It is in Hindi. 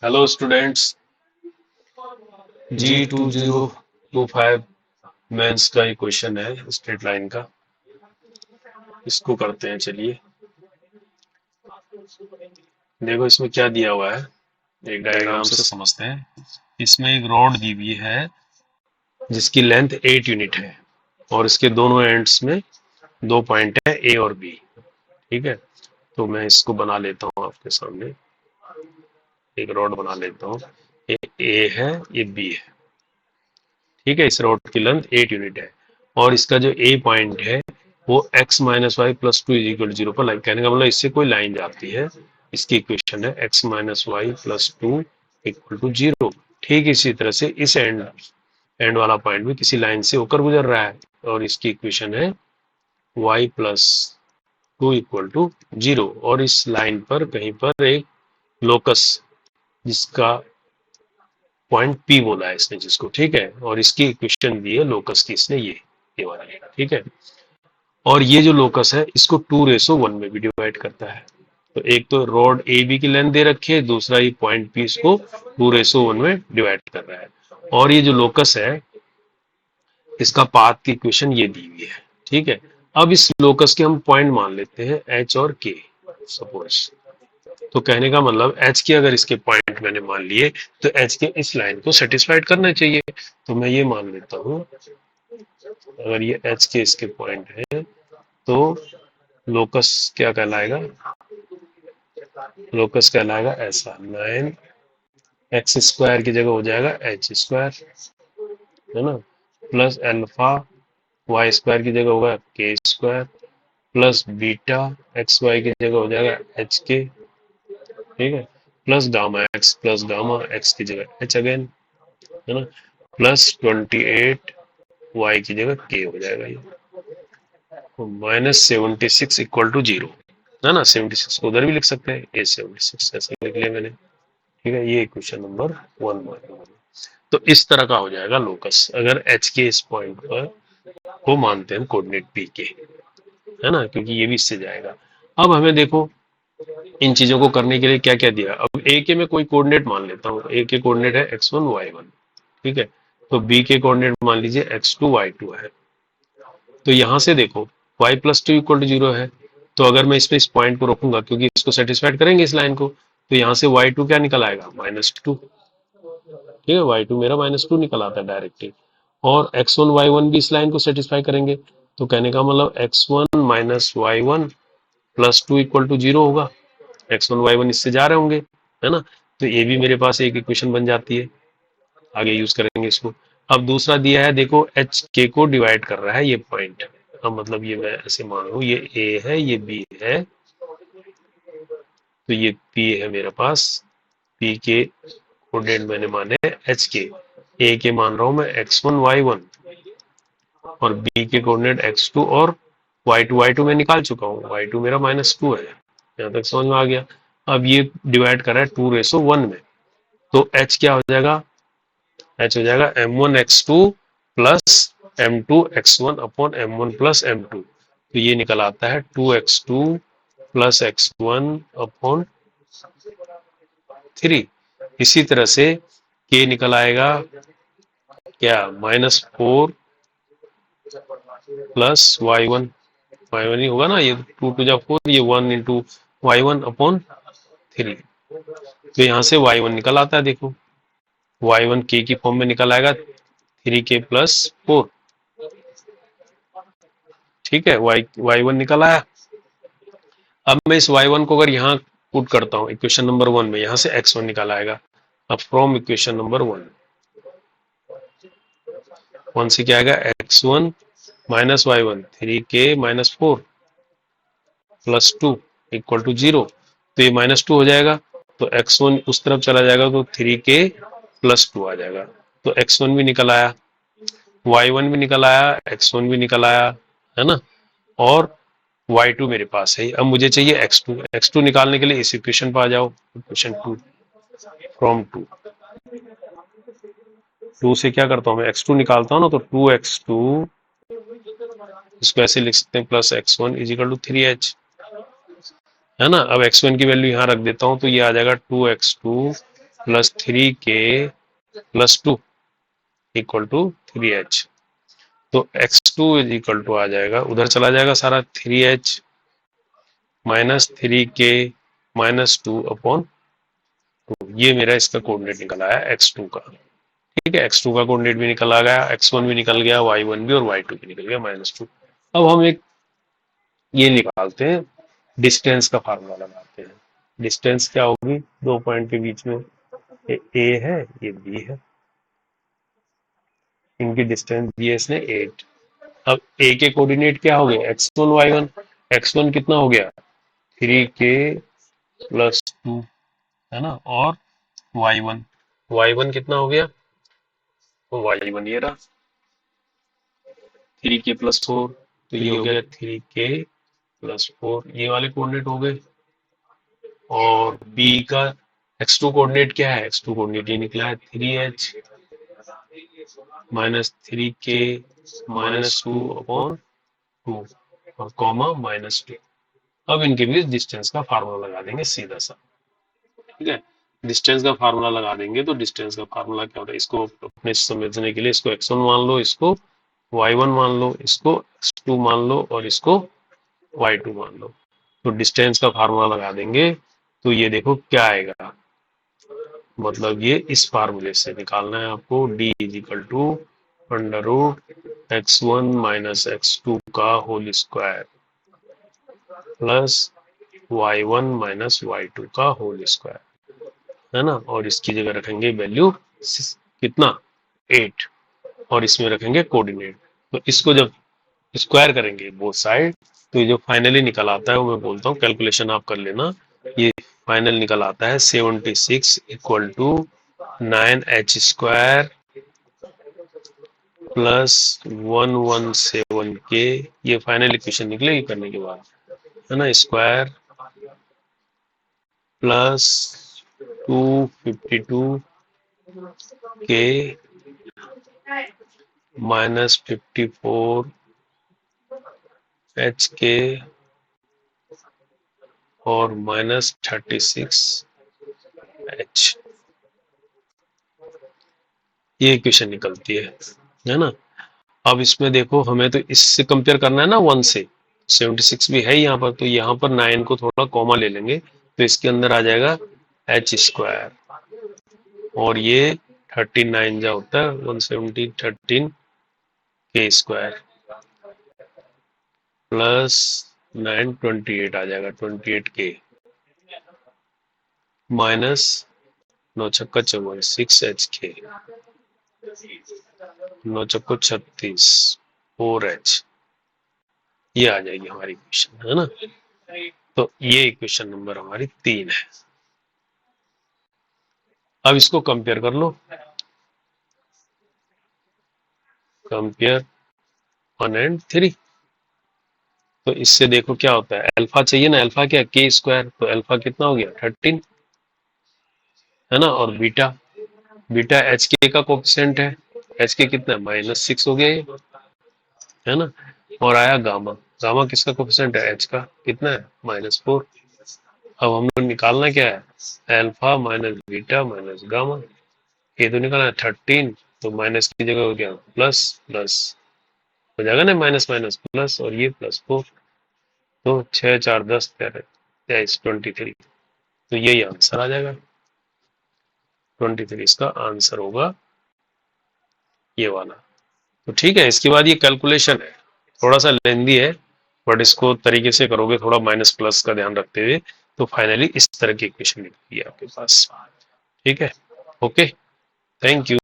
Hello students. G2025 मेंस का ये क्वेश्चन है स्ट्रेट लाइन का। इसको करते हैं, चलिए। देखो इसमें क्या दिया हुआ है, एक डायग्राम से समझते हैं। इसमें एक रॉड दी हुई है जिसकी लेंथ 8 यूनिट है और इसके दोनों एंड्स में दो पॉइंट है ए और बी। ठीक है, तो मैं इसको बना लेता हूँ आपके सामने। एक रॉड बना लेता हूँ, ये ए है, ये बी है। ठीक है, इस रॉड की लेंथ 8 यूनिट है और इसका जो ए पॉइंट है वो x minus y plus two is equal zero पर, कहने का मतलब इससे कोई लाइन जाती है। इसकी इक्वेशन है x minus y plus two equal to zero. ठीक इसी तरह से इस एंड वाला पॉइंट भी किसी लाइन से होकर गुजर रहा है और इसकी इक्वेशन है y plus two equal to zero. और इस लाइन पर कहीं पर एक लोकस जिसका पॉइंट पी बोला है इसने जिसको, ठीक है, और इसकी इक्वेशन दी है लोकस की इसने ये वाली, ठीक है। और ये जो लोकस है इसको 2:1 में भी डिवाइड करता है। तो एक तो रॉड ए बी की लेंथ दे रखी है, दूसरा ये पॉइंट पी इसको 2:1 में डिवाइड कर रहा है। और ये जो लोकस है इसका पाथ की इक्वेशन ये दी हुई है। ठीक है, अब इस लोकस के हम पॉइंट मान लेते हैं एच और के, सपोज। तो कहने का मतलब एच के अगर इसके पॉइंट मैंने मान लिए तो एच के इस लाइन को सेटिस्फाइड करना चाहिए। तो मैं ये मान लेता हूं, अगर ये एच के इसके पॉइंट है तो लोकस क्या कहलाएगा, लोकस कहलाएगा ऐसा 9x² की जगह हो जाएगा h², है ना, प्लस अल्फा y² की जगह होगा k² प्लस बीटा xy की जगह हो जाएगा hk। ठीक है, plus gamma x plus gamma x की जगह h अगेन, है ना, प्लस 28y की जगह k हो जाएगा ये, -76 इक्वल टू जीरो, है ना। 76 को उधर भी लिख सकते हैं, ये 76 ऐसा लिख लिया मैंने। ठीक है, ये क्वेश्चन नंबर 1। तो इस तरह का हो जाएगा लोकस अगर एच के इस पॉइंट पर को मानते हैं कोऑर्डिनेट पी के, है ना, क्योंकि ये भी इससे जाएगा। अब हमें देखो इन चीजों को करने के लिए क्या क्या दिया। अब ए के में कोई कोऑर्डिनेट मान लेता हूँ, ए के कोऑर्डिनेट है x1 y1। ठीक है, तो बी के कोऑर्डिनेट मान लीजिए x2 y2 है। तो यहां से देखो y plus two equal to zero है, तो अगर मैं इस पॉइंट को रखूंगा क्योंकि इसको सेटिस्फाइड करेंगे इस लाइन को, तो यहाँ से y2 क्या निकल आएगा -2। ठीक है, y2 मेरा -2 निकल आता है डायरेक्टली। और x1 y1 भी इस लाइन को सेटिस्फाई करेंगे, तो कहने का मतलब x1 minus y1 plus two equal to zero होगा। x1 y1 इससे जा रहे होंगे, है ना, तो ये भी मेरे पास एक इक्वेशन बन जाती है। आगे यूज करेंगे इसको। अब दूसरा दिया है, देखो एच के को डिवाइड कर रहा है ये पॉइंट। अब मतलब ये मैं ऐसे मान लू ये ए है, ये बी है, तो ये पी है मेरे पास। पी के कोऑर्डिनेट मैंने माने एच के, ए के मान रहा हूं मैं x1 y1 और बी के कोऑर्डिनेट x2 और y2 मैं निकाल चुका हूँ, y2 मेरा -2 है। यहाँ तक समझ में आ गया। अब ये डिवाइड कर रहा है 2:1 में, तो h क्या हो जाएगा, h हो जाएगा m1x2 plus m2x1 upon m1 plus m2। तो ये निकल आता है 2x2 प्लस x1 अपॉन 3। इसी तरह से k निकल आएगा क्या, -4 प्लस y1 ही होगा ना, ये 2 टू जा 4, ये 1 इंटू y1 अपॉन 3। तो यहाँ से y1 निकल आता है, देखो y1 k की फॉर्म में निकल आएगा 3k प्लस 4। ठीक है, y1 निकल आया। अब मैं इस y1 को अगर यहाँ पुट करता हूँ इक्वेशन नंबर 1 में, यहाँ से x1 निकल आएगा। अब फ्रॉम इक्वेशन नंबर 1 से क्या आएगा, x1 minus y1 3k minus 4 plus 2 equal to 0। तो ये -2 हो जाएगा, तो x1 उस तरफ चला जाएगा तो 3k प्लस 2 आ जाएगा। तो x1 भी निकल आया, y1 भी निकल आया, x1 भी निकल आया, है ना। और y2 मेरे पास है। अब मुझे चाहिए x2 निकालने के लिए इस इक्वेशन पर आ जाओ, इक्वेशन 2 फ्रॉम 2 से क्या करता हूँ मैं, x2 निकालता हूँ ना, तो 2x2 इसको ऐसे लिख सकते हैं plus x1 is equal to 3h, है ना। अब x1 की वैल्यू यहाँ रख देता हूँ, तो ये आ जाएगा 2x2 plus 3k plus 2 equal to 3h। तो x2 इज इक्वल टू आ जाएगा, उधर चला जाएगा सारा, 3h minus 3k minus 2 upon 2। ये मेरा इसका कोऑर्डिनेट निकल आया x2 का। ठीक है, x2 का कोऑर्डिनेट भी निकल आ गया, x1 भी निकल गया, y1 भी और y2 भी निकल गया -2। अब हम एक ये निकालते हैं, डिस्टेंस का फार्मूला लगाते हैं। डिस्टेंस क्या होगी दो पॉइंट के बीच में, ये a है ये b है, इनकी डिस्टेंस दी है इसने 8। अब a के कोऑर्डिनेट क्या हो गए x1 y1, x1 कितना हो गया 3k प्लस 2 है ना, और y1 कितना हो गया, तो y1 ये रहा 3k प्लस 4, तो ये हो गया 3k प्लस 4, ये वाले कोऑर्डिनेट हो गए। और b का x2 कोऑर्डिनेट क्या है, x2 कोऑर्डिनेट ये निकला है 3h minus 3k minus 2 upon 2 और कॉमा -2। अब इनके बीच डिस्टेंस का फार्मूला लगा देंगे सीधा सा। ठीक है, डिस्टेंस का फार्मूला लगा देंगे तो डिस्टेंस का फार्मूला क्या होता है, इसको अपने समझने के लिए इसको x1 मान लो, इसको y1 मान लो, इसको x2 मान लो और इसको y2 मान लो। तो डिस्टेंस का फार्मूला लगा देंगे तो ये देखो क्या आएगा, मतलब ये इस फार्मूले से निकालना है आपको, d is equal to under root x1 minus x2 का whole square plus y1 minus y2 का होल स्क्वायर, है ना। और इसकी जगह रखेंगे वैल्यू कितना 8 और इसमें रखेंगे कोऑर्डिनेट। तो इसको जब स्क्वायर करेंगे बोथ साइड तो ये जो फाइनली निकल आता है वो मैं बोलता हूँ, कैलकुलेशन आप कर लेना, ये फाइनल निकल आता है 76 equal to 9h square plus 117k। ये फाइनल इक्वेशन निकलेगी करने के बाद, है ना, square plus 252k minus 54h और माइनस 36h, ये इक्वेशन निकलती है ना। अब इसमें देखो हमें तो इससे कंपेयर करना है ना 1 से, 76 भी है यहाँ पर, तो यहाँ पर 9 को थोड़ा कॉमा ले लेंगे तो इसके अंदर आ जाएगा h स्क्वायर और ये 39 जा होता है 170 13k स्क्वायर प्लस 9 28 आ जाएगा 28k माइनस 9 छक्का 54 6h, 9 चक्को 36 4h, ये आ जाएगी हमारी इक्वेशन, है ना। तो ये इक्वेशन नंबर हमारी 3 है। अब इसको कंपेयर कर लो, कंपेयर 1 एंड 3। तो इससे देखो क्या होता है, अल्फा चाहिए ना, अल्फा क्या k स्क्वायर, तो अल्फा कितना हो गया 13, है ना। और बीटा, बीटा एच के का कोफिशिएंट है, एच के कितना -6 हो गया ये, है ना। और आया गामा, गामा किसका कोफिशिएंट है, एच का, कितना है -4। अब हमने निकालना क्या है, alpha minus beta minus gamma, ये तो निकालना है 13, तो माइनस की जगह हो गया प्लस, प्लस हो जाएगा ना, माइनस माइनस प्लस और ये +4, तो 6 4 10 23 23, तो यही आंसर आ जाएगा 23, इसका आंसर होगा ये वाला। तो ठीक है, इसके बाद ये कैलकुलेशन है, थोड़ा सा लेंदी है बट इसको तरीके से करोगे थोड़ा माइनस प्लस का ध्यान रखते हुए तो फाइनली इस तरह की इक्वेशन निकलेगी आपके पास। ठीक है, ओके, थैंक यू।